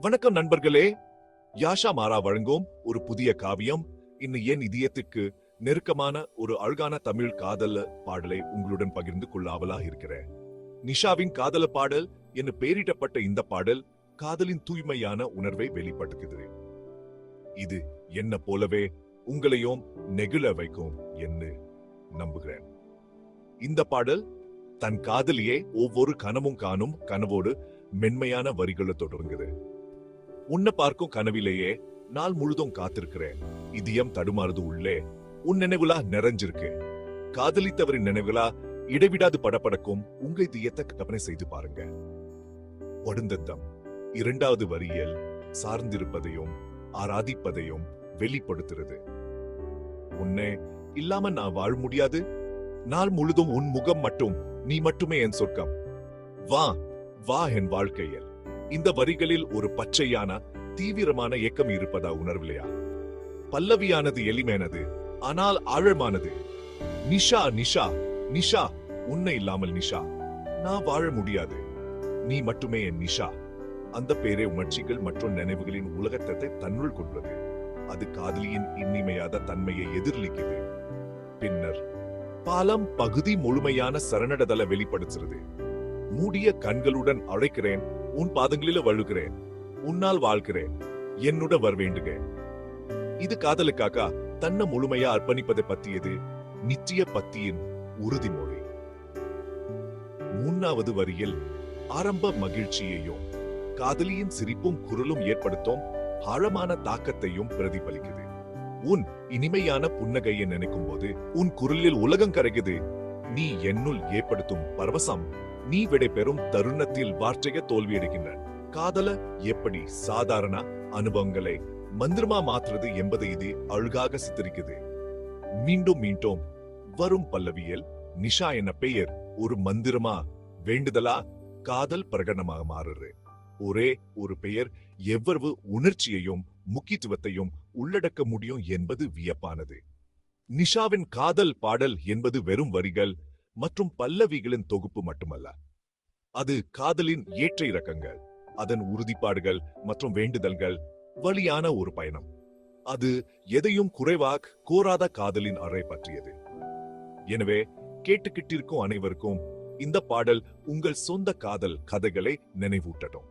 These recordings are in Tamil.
வணக்கம் நண்பர்களே. யாஷா மாரா வழங்கும் ஒரு புதிய காவியம். இன்னும் என் இதயத்திற்கு நெருக்கமான ஒரு அழகான தமிழ் காதல் பாடலை உங்களுடன் பகிர்ந்து கொள்ள ஆவலாக இருக்கிறேன். நிஷாவின் காதல பாடல் என்று பெயரிடப்பட்ட இந்த பாடல் காதலின் தூய்மையான உணர்வை வெளிப்படுத்துகிறது. இது என்ன போலவே உங்களையும் நெகிழ வைக்கும் என்று நம்புகிறேன். இந்த பாடல் தன் காதலியே ஒவ்வொரு கனவும் காணும் கனவோடு மென்மையான வரிகளை தொடங்குது. உன்னை பார்க்கும் கனவிலேயே நாள் முழுதும் காத்திருக்கிறேன். இதயம் தடுமாறுது உள்ளே உன் நினைவுலா நிறைஞ்சிருக்கு. காதலித்தவரின் நினைவுலா இடைவிடாது படப்படக்கும். உங்க இதயத்தை கற்பனை செய்து பாருங்க. ஒடுந்தத்தம் இரண்டாவது வரியில் சார்ந்திருப்பதையும் ஆராதிப்பதையும் வெளிப்படுத்துறது. உன்னை இல்லாம நான் வாழ முடியாது. நாள் முழுதும் உன் முகம் மட்டும், நீ மட்டுமே என் சொர்க்கம். வா வா என் வாழ்க்கையில். இந்த வரிகளில் ஒரு பச்சையான தீவிரமான ஏக்கம் இருப்பதா உணர்வில்லையா? பல்லவியானது எளிமையானது, ஆனால் ஆழமானது. நிஷா நிஷா நிஷா, உன்னை இல்லாமல் நிஷா நான் வாழ முடியாது. நீ மட்டுமே என் நிஷா. அந்த பேரே உணர்ச்சிகள் மற்றும் நினைவுகளின் உலகத்தை தன்னுள் கொள்வது. அது காதலியின் இனிமையாத தன்மையை எதிரொலிக்குது. பின்னர் பாலம் பகுதி முழுமையான சரணடைதலை வெளிப்படுத்துறது. மூடிய கண்களுடன் அழைக்கிறேன், உன் பாதங்களில வழுகிறேன், உன்னால் வாழ்கிறேன், என்னுட வரவேண்டுக. இது காதலுக்காக தன்னை முழுமையா அர்ப்பணிப்பதை பற்றியது. நிச்சய பத்தியின் உறுதிமொழி. மூன்றாவது வரியில் ஆரம்ப மகிழ்ச்சியையும் காதலியின் சிரிப்பும் குரலும் ஏற்படுத்தும் ஆழமான தாக்கத்தையும் பிரதிபலிக்குது. உன் இனிமையான புன்னகையை நினைக்கும் போது உன் குரலில் உலகம் கரைகுது. நீ என்னுள் ஏற்படுத்தும் பரவசம். நீ விடை பெறும் தருணத்தில் வார்த்தைய தோல்வியடைகின்றன. காதல எப்படி சாதாரண அனுபவங்களை மந்திரமா மாற்றுறது என்பதை இது அழகாக சித்தரிக்குது. மீண்டும் மீண்டும் வரும் பல்லவியில் நிஷா என பெயர் ஒரு மந்திரமா, வேண்டுதலா, காதல் பிரகடனமாக மாறுறது. ஒரே ஒரு பெயர் எவ்வளவு உணர்ச்சியையும் முக்கியத்துவத்தையும் உள்ளடக்க முடியும் என்பது வியப்பானது. நிஷாவின் காதல் பாடல் என்பது வெறும் வரிகள் மற்றும் பல்லவிகளின் தொகுப்பு மட்டுமல்ல. அது காதலின் ஏற்ற இறக்கங்கள், அதன் உறுதிப்பாடுகள் மற்றும் வேண்டுதல்கள் வழியான ஒரு பயணம். அது எதையும் குறைவாக கோராத காதலின் அறை பற்றியது. எனவே கேட்டுக்கிட்டிருக்கும் அனைவருக்கும் இந்த பாடல் உங்கள் சொந்த காதல் கதைகளை நினைவூட்டட்டும்.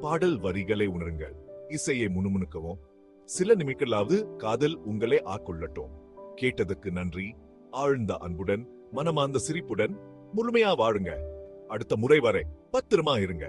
பாடல் வரிகளை உணருங்கள், இசையை முணுமுணுக்கவும், சில நிமிடங்களாவது காதல் உங்களை ஆட்கொள்ளட்டும். கேட்டதுக்கு நன்றி. ஆழ்ந்த அன்புடன், மனமார்ந்த சிரிப்புடன் முழுமையா வாழுங்க. அடுத்த முறை வரை பத்திரமா இருங்க.